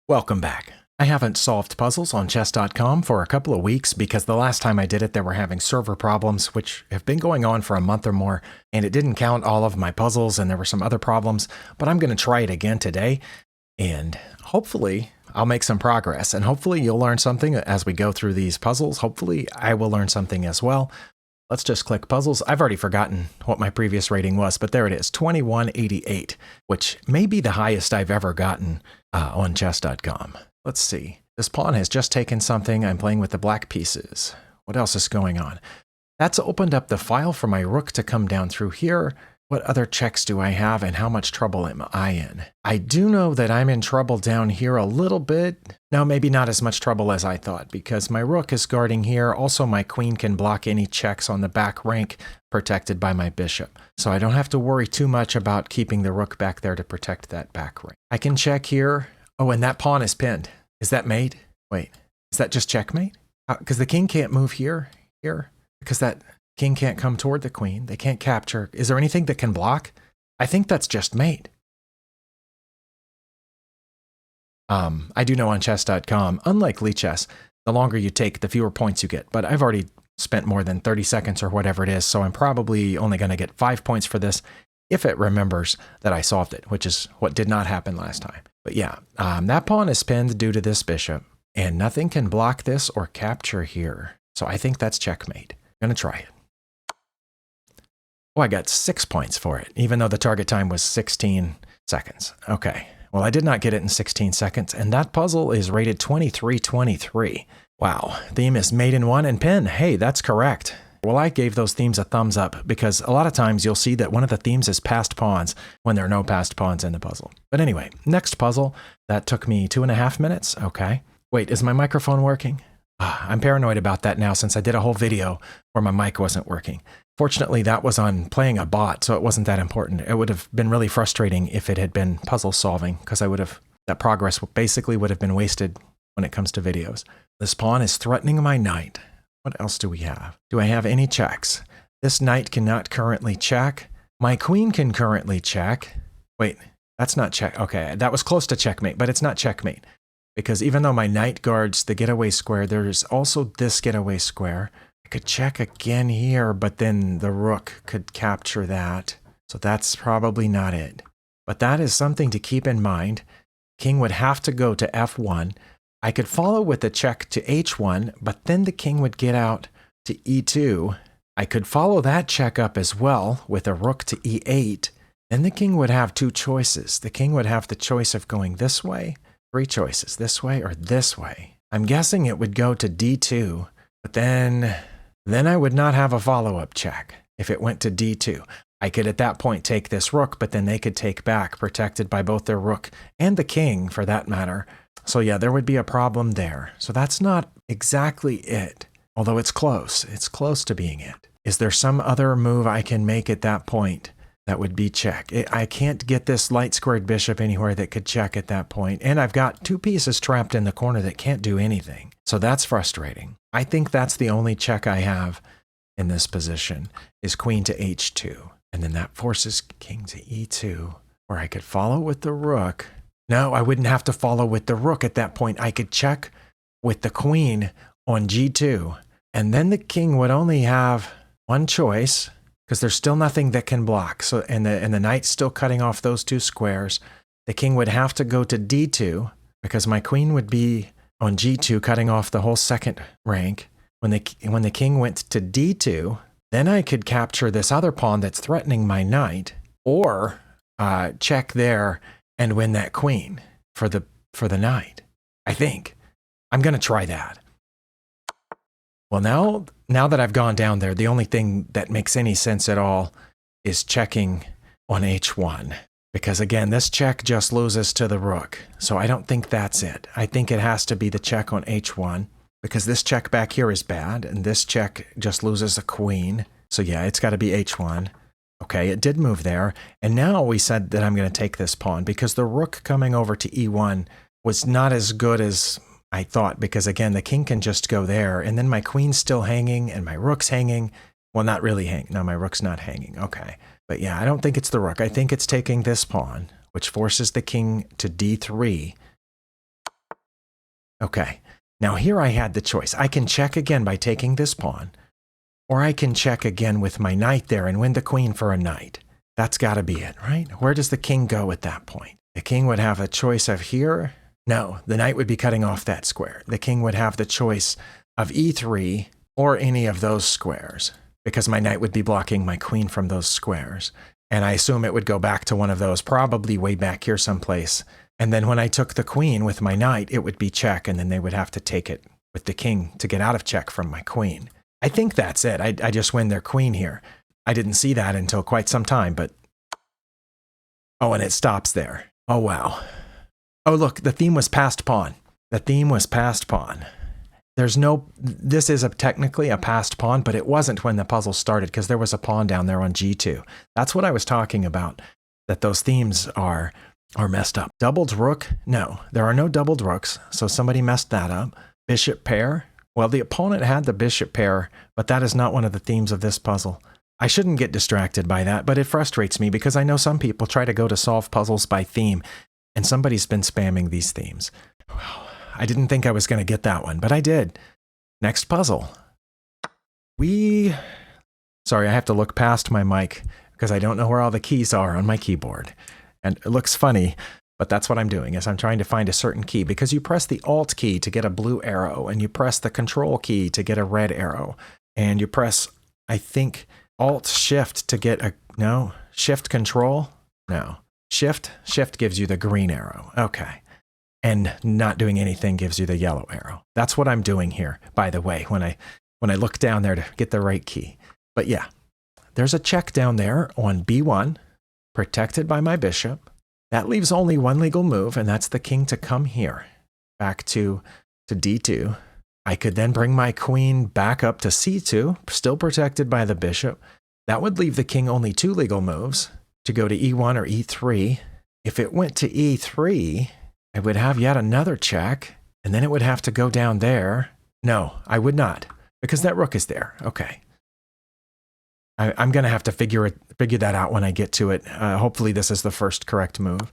Welcome back. I haven't solved puzzles on chess.com for a couple of weeks because the last time I did it, they were having server problems, which have been going on for a month or more, and it didn't count all of my puzzles, and there were some other problems, but I'm going to try it again today, and hopefully I'll make some progress, and hopefully you'll learn something as we go through these puzzles. Hopefully I will learn something as well. Let's just click puzzles. I've already forgotten what my previous rating was, but there it is, 2188, which may be the highest I've ever gotten on chess.com. Let's see. This pawn has just taken something. I'm playing with the black pieces. What else is going on? That's opened up the file for my rook to come down through here. What other checks do I have and how much trouble am I in? I do know that I'm in trouble down here a little bit. No, maybe not as much trouble as I thought because my rook is guarding here. Also, my queen can block any checks on the back rank protected by my bishop. So I don't have to worry too much about keeping the rook back there to protect that back rank. I can check here. Oh, and that pawn is pinned. Is that mate? Wait, is that just checkmate? Because the king can't move here, because that king can't come toward the queen. They can't capture. Is there anything that can block? I think that's just mate. I do know on chess.com, unlike Lee Chess, the longer you take, the fewer points you get. But I've already spent more than 30 seconds or whatever it is, so I'm probably only going to get 5 points for this if it remembers that I solved it, which is what did not happen last time. But yeah, that pawn is pinned due to this bishop, and nothing can block this or capture here. So I think that's checkmate. I'm going to try it. Oh, I got 6 points for it, even though the target time was 16 seconds. Okay, well, I did not get it in 16 seconds, and that puzzle is rated 2323. Wow, theme is mate in one and pin. Hey, that's correct. Well, I gave those themes a thumbs up because a lot of times you'll see that one of the themes is passed pawns when there are no passed pawns in the puzzle. But anyway, next puzzle, that took me 2.5 minutes. Okay. Wait, is my microphone working? I'm paranoid about that now since I did a whole video where my mic wasn't working. Fortunately, that was on playing a bot, so it wasn't that important. It would have been really frustrating if it had been puzzle solving because that progress basically would have been wasted when it comes to videos. This pawn is threatening my knight. What else do we have? Do I have any checks? This knight cannot currently check. My queen can currently check. Wait, that's not check. Okay, that was close to checkmate, but it's not checkmate. Because even though my knight guards the getaway square, there's also this getaway square. I could check again here, but then the rook could capture that. So that's probably not it. But that is something to keep in mind. King would have to go to f1. I could follow with a check to h1, but then the king would get out to e2. I could follow that check up as well with a rook to e8. Then the king would have two choices. The king would have the choice of going this way, 3 choices, this way or this way. I'm guessing it would go to d2, but then I would not have a follow-up check if it went to d2. I could at that point take this rook, but then they could take back, protected by both their rook and the king for that matter. So yeah, there would be a problem there. So that's not exactly it, although it's close. It's close to being it. Is there some other move I can make at that point that would be check? I can't get this light squared bishop anywhere that could check at that point, and I've got 2 pieces trapped in the corner that can't do anything. So that's frustrating. I think that's the only check I have in this position is queen to h2, and then that forces king to e2, where I could follow with the rook. No, I wouldn't have to follow with the rook at that point. I could check with the queen on g2, and then the king would only have one choice because there's still nothing that can block. So, and the knight's still cutting off those 2 squares. The king would have to go to d2 because my queen would be on g2, cutting off the whole second rank. When the king went to d2, then I could capture this other pawn that's threatening my knight, or check there and win that queen for the knight. I think. I'm going to try that. Well, now that I've gone down there, the only thing that makes any sense at all is checking on h1. Because again, this check just loses to the rook. So I don't think that's it. I think it has to be the check on h1. Because this check back here is bad, and this check just loses a queen. So yeah, it's got to be h1. Okay, it did move there, and now we said that I'm going to take this pawn because the rook coming over to e1 was not as good as I thought because, again, the king can just go there, and then my queen's still hanging and my rook's hanging. Well, not really hanging. No, my rook's not hanging. Okay, but yeah, I don't think it's the rook. I think it's taking this pawn, which forces the king to d3, Okay, now here I had the choice. I can check again by taking this pawn, or I can check again with my knight there and win the queen for a knight. That's got to be it, right? Where does the king go at that point? The king would have a choice of here. No, the knight would be cutting off that square. The king would have the choice of e3 or any of those squares, because my knight would be blocking my queen from those squares. And I assume it would go back to one of those, probably way back here someplace. And then when I took the queen with my knight, it would be check, and then they would have to take it with the king to get out of check from my queen. I think that's it. I just win their queen here. I didn't see that until quite some time, but... Oh, and it stops there. Oh, wow. Oh, look, the theme was passed pawn. The theme was passed pawn. There's no... This is technically a passed pawn, but it wasn't when the puzzle started, because there was a pawn down there on g2. That's what I was talking about, that those themes are messed up. Doubled rook? No, there are no doubled rooks, so somebody messed that up. Bishop pair? Well, the opponent had the bishop pair, but that is not one of the themes of this puzzle. I shouldn't get distracted by that, but it frustrates me because I know some people try to go to solve puzzles by theme, and somebody's been spamming these themes. I didn't think I was going to get that one, but I did. Next puzzle. Sorry, I have to look past my mic because I don't know where all the keys are on my keyboard. And it looks funny, but that's what I'm doing, is I'm trying to find a certain key, because you press the Alt key to get a blue arrow, and you press the Control key to get a red arrow, and you press, I think, Alt-Shift to get a... No? Shift-Control? No. Shift gives you the green arrow. Okay. And not doing anything gives you the yellow arrow. That's what I'm doing here, by the way, when I look down there to get the right key. But yeah, there's a check down there on b1, protected by my bishop. That leaves only one legal move, and that's the king to come here, back to d2. I could then bring my queen back up to c2, still protected by the bishop. That would leave the king only two legal moves, to go to e1 or e3. If it went to e3, I would have yet another check, and then it would have to go down there. No, I would not, because that rook is there. Okay. I'm going to have to figure that out when I get to it. Hopefully this is the first correct move.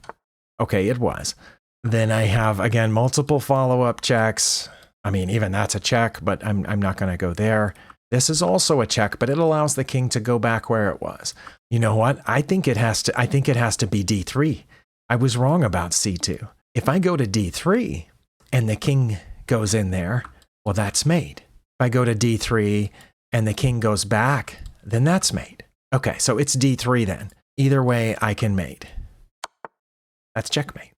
Okay, it was. Then I have, again, multiple follow-up checks. I mean, even that's a check, but I'm not going to go there. This is also a check, but it allows the king to go back where it was. You know what? I think it has to be d3. I was wrong about c2. If I go to d3 and the king goes in there, well, that's mate. If I go to d3 and the king goes back, then that's mate. Okay, so it's d3 then. Either way, I can mate. That's checkmate,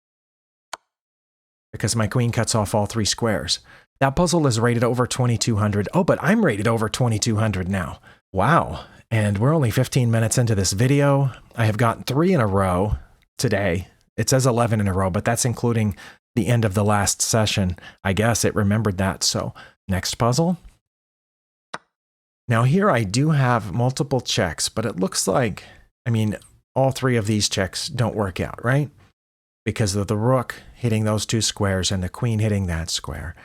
because my queen cuts off all three squares. That puzzle is rated over 2200. Oh, but I'm rated over 2200 now. Wow. And we're only 15 minutes into this video. I have gotten 3 in a row today. It says 11 in a row, but that's including the end of the last session. I guess it remembered that. So next puzzle. Now here I do have multiple checks, but it looks like, I mean, all 3 of these checks don't work out, right? Because of the rook hitting those 2 squares and the queen hitting that square.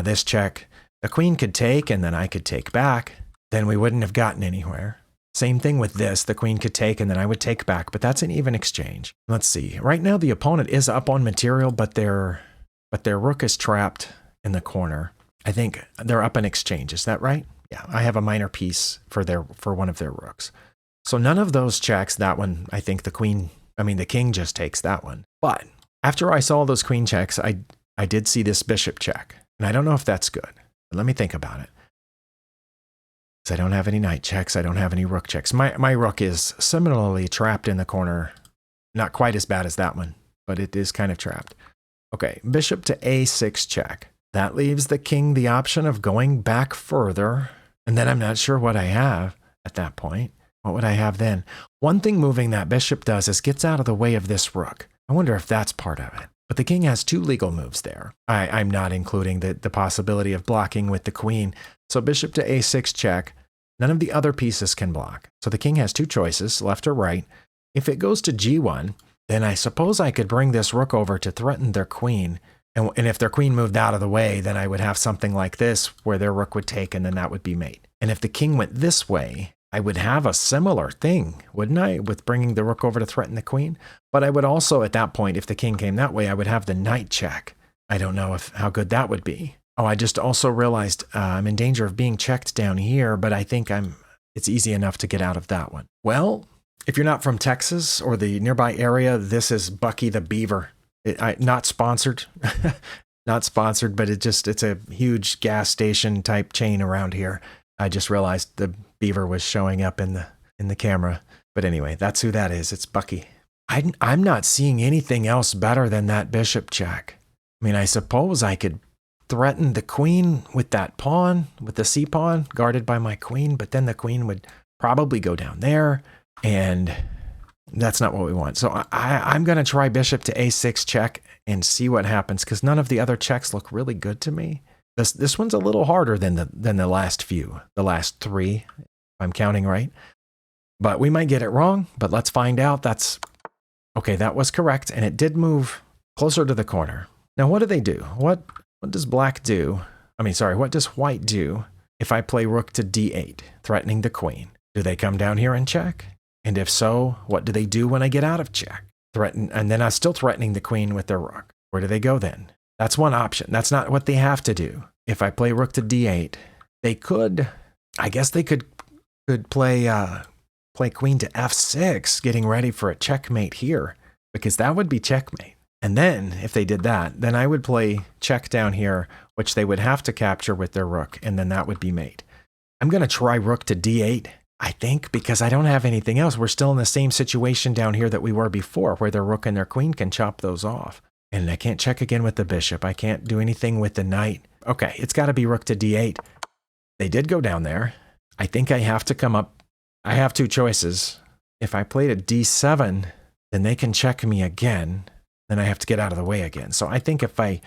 This check, the queen could take and then I could take back. Then we wouldn't have gotten anywhere. Same thing with this, the queen could take and then I would take back, but that's an even exchange. Let's see, right now the opponent is up on material, but their rook is trapped in the corner. I think they're up in exchange, is that right? Yeah, I have a minor piece for one of their rooks. So none of those checks, that one, I think the king just takes that one. But after I saw those queen checks, I did see this bishop check. And I don't know if that's good. But let me think about it. I don't have any knight checks. I don't have any rook checks. My rook is similarly trapped in the corner. Not quite as bad as that one, but it is kind of trapped. Okay, bishop to a6 check. That leaves the king the option of going back further. And then I'm not sure what I have at that point. What would I have then? One thing moving that bishop does is gets out of the way of this rook. I wonder if that's part of it. But the king has 2 legal moves there. I'm not including the possibility of blocking with the queen. So bishop to a6 check. None of the other pieces can block. So the king has 2 choices, left or right. If it goes to g1, then I suppose I could bring this rook over to threaten their queen. And if their queen moved out of the way, then I would have something like this where their rook would take and then that would be mate. And if the king went this way, I would have a similar thing, wouldn't I, with bringing the rook over to threaten the queen? But I would also, at that point, if the king came that way, I would have the knight check. I don't know how good that would be. Oh, I just also realized I'm in danger of being checked down here, but I think it's easy enough to get out of that one. Well, if you're not from Texas or the nearby area, this is Bucky the Beaver. Not sponsored, not sponsored, but it's a huge gas station type chain around here. I just realized the beaver was showing up in the camera. But anyway, that's who that is. It's Bucky. I'm not seeing anything else better than that bishop check. I mean, I suppose I could threaten the queen with that pawn, with the c pawn guarded by my queen, but then the queen would probably go down there, and that's not what we want. So I'm going to try bishop to a6 check and see what happens, because none of the other checks look really good to me. This one's a little harder than the last few, the last three, if I'm counting right. But we might get it wrong, but let's find out. Okay, that was correct, and it did move closer to the corner. Now, what do they do? What does black do? What does white do if I play rook to d8, threatening the queen? Do they come down here and check? And if so, what do they do when I get out of check? Threaten, and then I'm still threatening the queen with their rook. Where do they go then? That's one option. That's not what they have to do. If I play rook to d8, they could, I guess they could play queen to f6, getting ready for a checkmate here, because that would be checkmate. And then, if they did that, then I would play check down here, which they would have to capture with their rook, and then that would be mate. I'm going to try rook to d8, I think, because I don't have anything else. We're still in the same situation down here that we were before, where their rook and their queen can chop those off. And I can't check again with the bishop. I can't do anything with the knight. Okay, it's got to be rook to d8. They did go down there. I think I have to come up. I have two choices. If I play to d7, then they can check me again. Then I have to get out of the way again. So I think if I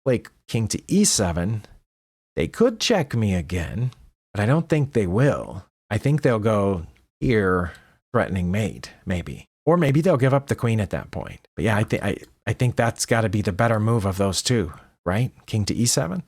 play king to e7, they could check me again, but I don't think they will. I think they'll go here, threatening mate, maybe. Or maybe they'll give up the queen at that point. But yeah, I think that's got to be the better move of those two, right? King to e7.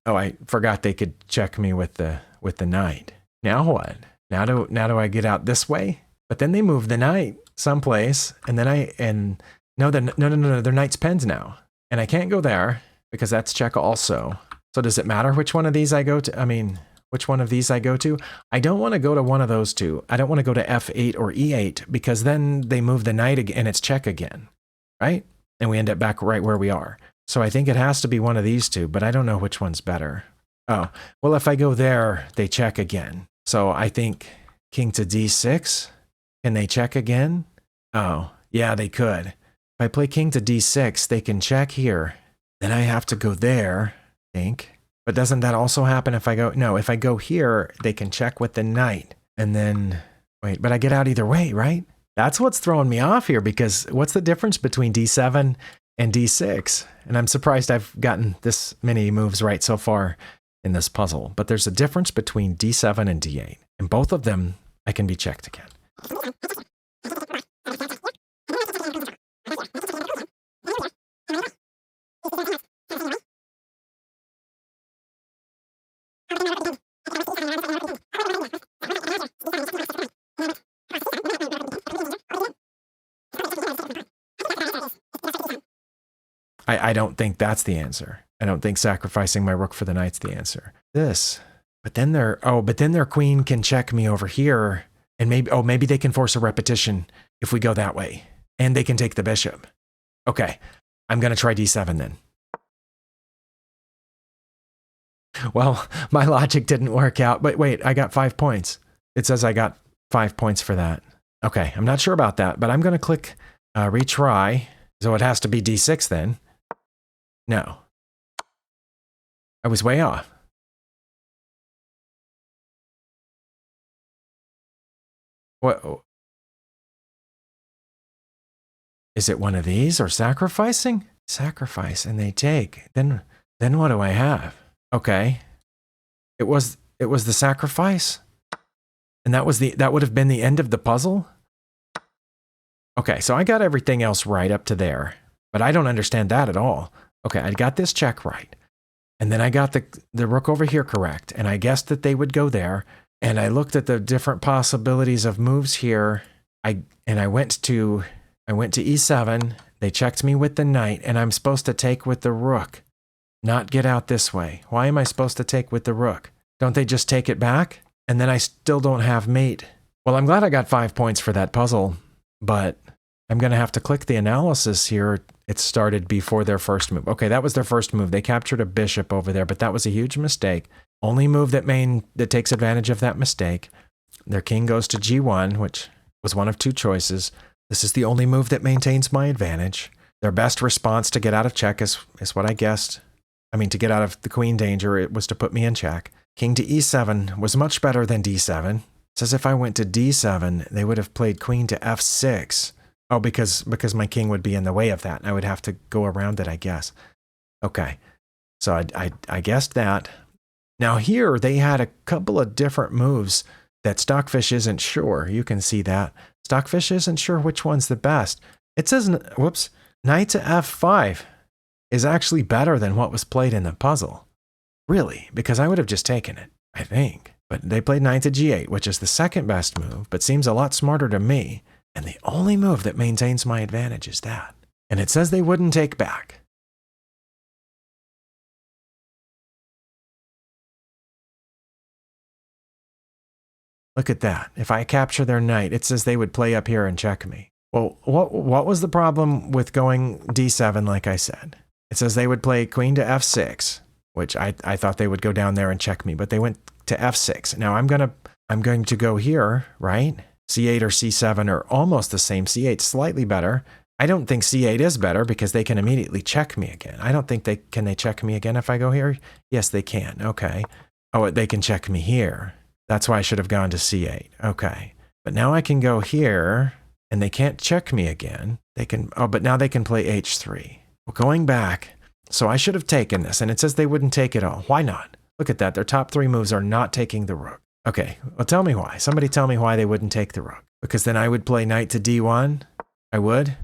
Oh, I forgot they could check me with the knight. Now what? Now do I get out this way? But then they move the knight someplace, and then no, they're knight's pens now, and I can't go there because that's check also. So does it matter which one of these I go to? Which one of these I go to? I don't want to go to one of those two. I don't want to go to f8 or e8, because then they move the knight again and it's check again, right? And we end up back right where we are. So I think it has to be one of these two, but I don't know which one's better. Oh, well, if I go there, they check again. So I think king to d6. Can they check again? Oh, yeah, they could. If I play king to d6, they can check here. Then I have to go there, I think. But doesn't that also happen if I go? No, if I go here, they can check with the knight. And then, wait, but I get out either way, right? That's what's throwing me off here, because what's the difference between d7 and d6? And I'm surprised I've gotten this many moves right so far in this puzzle. But there's a difference between d7 and d8. And both of them, I can be checked again. I don't think that's the answer. I don't think sacrificing my rook for the knight's the answer. But then their queen can check me over here, and maybe they can force a repetition if we go that way, and they can take the bishop. Okay, I'm going to try d7 then. Well, my logic didn't work out, but wait, I got 5 points. It says I got 5 points for that. Okay, I'm not sure about that, but I'm going to click retry. So it has to be d6 then. No. I was way off. What? Is it one of these or sacrificing? Sacrifice, and they take. Then what do I have? Okay. It was the sacrifice? And that would have been the end of the puzzle? Okay, so I got everything else right up to there, but I don't understand that at all. Okay, I got this check right. And then I got the rook over here correct, and I guessed that they would go there, and I looked at the different possibilities of moves here. I went to e7, They checked me with the knight, and I'm supposed to take with the rook. Not get out this way. Why am I supposed to take with the rook? Don't they just take it back? And then I still don't have mate. Well, I'm glad I got 5 points for that puzzle, but I'm going to have to click the analysis here. It started before their first move. Okay, that was their first move. They captured a bishop over there, but that was a huge mistake. Only move that takes advantage of that mistake. Their king goes to g1, which was one of two choices. This is the only move that maintains my advantage. Their best response to get out of check is what I guessed. I mean, to get out of the queen danger, it was to put me in check. King to e7 was much better than d7. It says if I went to d7, they would have played queen to f6. Oh, because my king would be in the way of that. I would have to go around it, I guess. Okay, so I guessed that. Now here, they had a couple of different moves that Stockfish isn't sure. You can see that. Stockfish isn't sure which one's the best. It says, whoops, knight to f5 is actually better than what was played in the puzzle. Really, because I would have just taken it, I think. But they played knight to g8, which is the second best move, but seems a lot smarter to me. And the only move that maintains my advantage is that. And it says they wouldn't take back. Look at that. If I capture their knight, it says they would play up here and check me. Well, what was the problem with going d7, like I said? It says they would play queen to f6, which I thought they would go down there and check me, but they went to f6. Now I'm going to go here, right? c8 or c7 are almost the same. c8 slightly better. I don't think c8 is better because they can immediately check me again. I don't think can they check me again if I go here? Yes, they can. Okay. Oh, they can check me here. That's why I should have gone to c8. Okay. But now I can go here and they can't check me again. But now they can play h3. Well, going back, so I should have taken this, and it says they wouldn't take it all. Why not? Look at that. Their top three moves are not taking the rook. Okay, well, tell me why. Somebody tell me why they wouldn't take the rook. Because then I would play knight to d1. I would.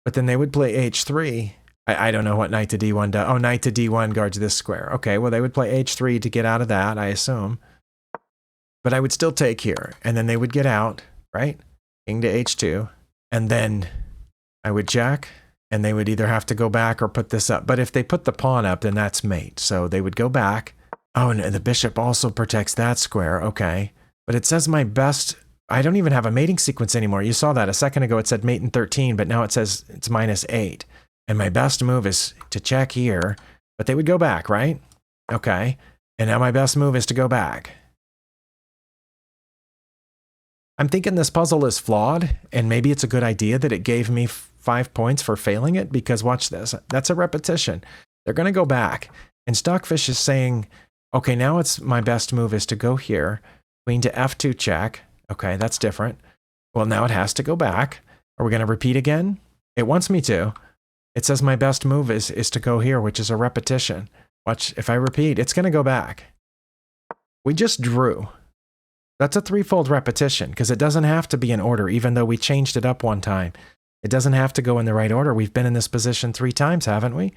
But then they would play h3. I don't know what knight to d1 does. Oh, knight to d1 guards this square. Okay, well, they would play h3 to get out of that, I assume. But I would still take here. And then they would get out, right? King to h2. And then I would check. And they would either have to go back or put this up. But if they put the pawn up, then that's mate. So they would go back. Oh, and the bishop also protects that square. Okay. But it says my best... I don't even have a mating sequence anymore. You saw that a second ago. It said mate in 13, but now it says it's -8. And my best move is to check here. But they would go back, right? Okay. And now my best move is to go back. I'm thinking this puzzle is flawed, and maybe it's a good idea that it gave me 5 points for failing it, because watch this. That's a repetition. They're going to go back. And Stockfish is saying, okay, now it's my best move is to go here. Queen to f2 check. Okay, that's different. Well, now it has to go back. Are we going to repeat again? It wants me to. It says my best move is to go here, which is a repetition. Watch, if I repeat, it's going to go back. We just drew. That's a threefold repetition, because it doesn't have to be in order, even though we changed it up one time. It doesn't have to go in the right order. We've been in this position 3 times, haven't we?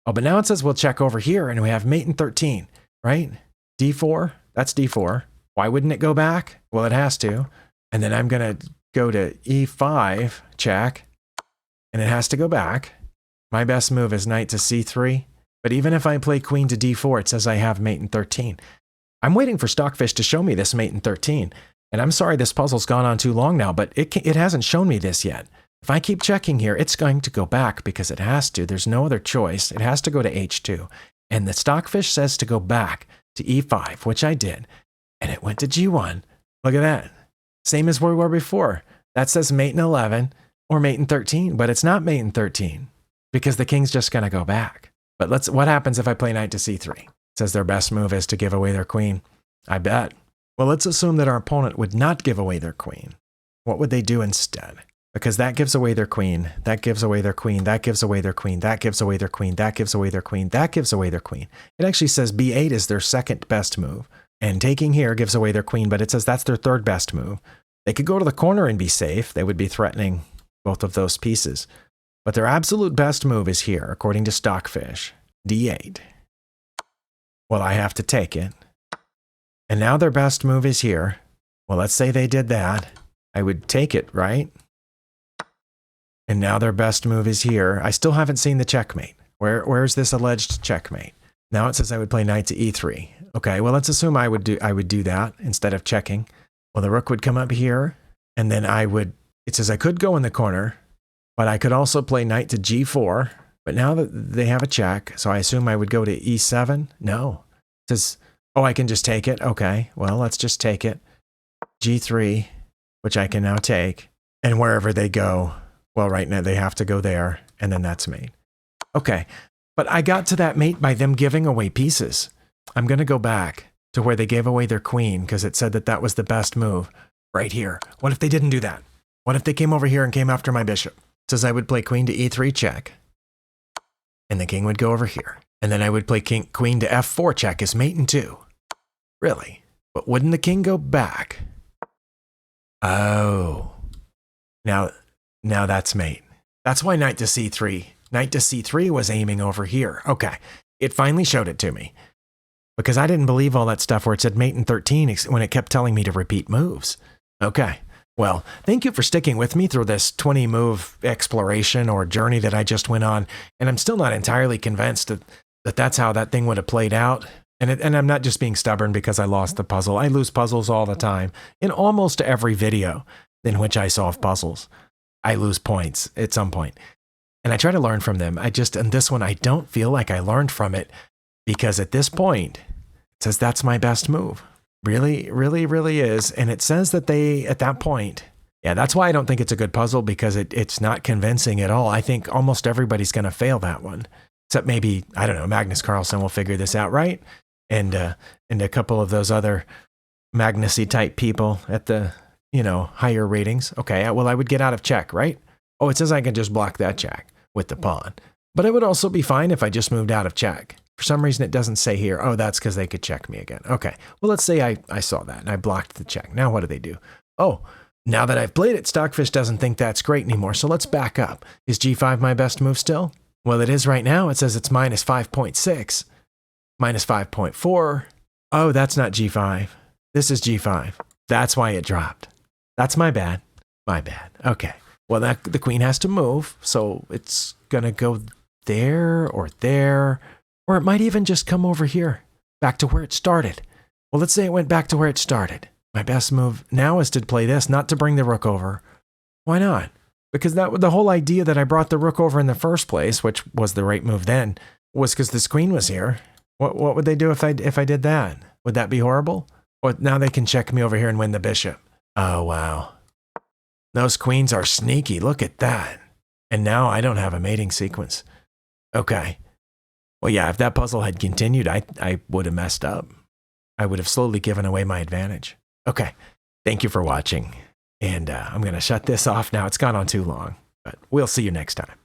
Oh, but now it says we'll check over here, and we have mate in 13, right? d4, that's d4. Why wouldn't it go back? Well, it has to. And then I'm going to go to e5, check, and it has to go back. My best move is knight to c3. But even if I play queen to d4, it says I have mate in 13. I'm waiting for Stockfish to show me this mate in 13. And I'm sorry this puzzle's gone on too long now, but it hasn't shown me this yet. If I keep checking here, it's going to go back because it has to. There's no other choice. It has to go to h2. And the Stockfish says to go back to e5, which I did. And it went to g1. Look at that. Same as where we were before. That says mate in 11 or mate in 13, but it's not mate in 13 because the king's just going to go back. But what happens if I play knight to c3? It says their best move is to give away their queen. I bet. Well, let's assume that our opponent would not give away their queen. What would they do instead? Because that gives away their queen, that gives away their queen, that gives away their queen, that gives away their queen, that gives away their queen, that gives away their queen. It actually says b8 is their second best move. And taking here gives away their queen, but it says that's their third best move. They could go to the corner and be safe. They would be threatening both of those pieces. But their absolute best move is here, according to Stockfish, d8. Well, I have to take it. And now their best move is here. Well, let's say they did that. I would take it, right? And now their best move is here. I still haven't seen the checkmate. Where's this alleged checkmate? Now it says I would play knight to e3. Okay, well, let's assume I would do that instead of checking. Well, the rook would come up here, and then it says I could go in the corner, but I could also play knight to g4. But now that they have a check, so I assume I would go to e7? No. It says, oh, I can just take it? Okay, well, let's just take it. g3, which I can now take. And wherever they go, well, right now they have to go there, and then that's mate. Okay, but I got to that mate by them giving away pieces. I'm going to go back to where they gave away their queen because it said that that was the best move right here. What if they didn't do that? What if they came over here and came after my bishop? It says I would play queen to e3 check, and the king would go over here. And then I would play queen to f4 check as mate in 2. Really? But wouldn't the king go back? Oh. Now that's mate. That's why knight to c3. Knight to c3 was aiming over here. Okay. It finally showed it to me. Because I didn't believe all that stuff where it said mate in 13 when it kept telling me to repeat moves. Okay. Well, thank you for sticking with me through this 20-move exploration or journey that I just went on. And I'm still not entirely convinced that that's how that thing would have played out. And I'm not just being stubborn because I lost the puzzle. I lose puzzles all the time. In almost every video in which I solve puzzles, I lose points at some point. And I try to learn from them. In this one, I don't feel like I learned from it because at this point, it says that's my best move. Really, really, really is. And it says that at that point, yeah, that's why I don't think it's a good puzzle because it's not convincing at all. I think almost everybody's going to fail that one. Except maybe, I don't know, Magnus Carlsen will figure this out, right? And a couple of those other Magnus-y type people at the, higher ratings. Okay, well, I would get out of check, right? Oh, it says I can just block that check with the pawn. But it would also be fine if I just moved out of check. For some reason, it doesn't say here, oh, that's because they could check me again. Okay, well, let's say I saw that and I blocked the check. Now what do? Oh, now that I've played it, Stockfish doesn't think that's great anymore. So let's back up. Is g5 my best move still? Well, it is right now. It says it's minus 5.6, minus 5.4. Oh, that's not g5. This is g5. That's why it dropped. That's my bad. My bad. Okay. Well, the queen has to move, so it's going to go there, or it might even just come over here, back to where it started. Well, let's say it went back to where it started. My best move now is to play this, not to bring the rook over. Why not? Because the whole idea that I brought the rook over in the first place, which was the right move then, was because this queen was here. What would they do if I did that? Would that be horrible? Or now they can check me over here and win the bishop. Oh, wow. Those queens are sneaky. Look at that. And now I don't have a mating sequence. Okay. Well, yeah, if that puzzle had continued, I would have messed up. I would have slowly given away my advantage. Okay. Thank you for watching. And I'm going to shut this off now. It's gone on too long, but we'll see you next time.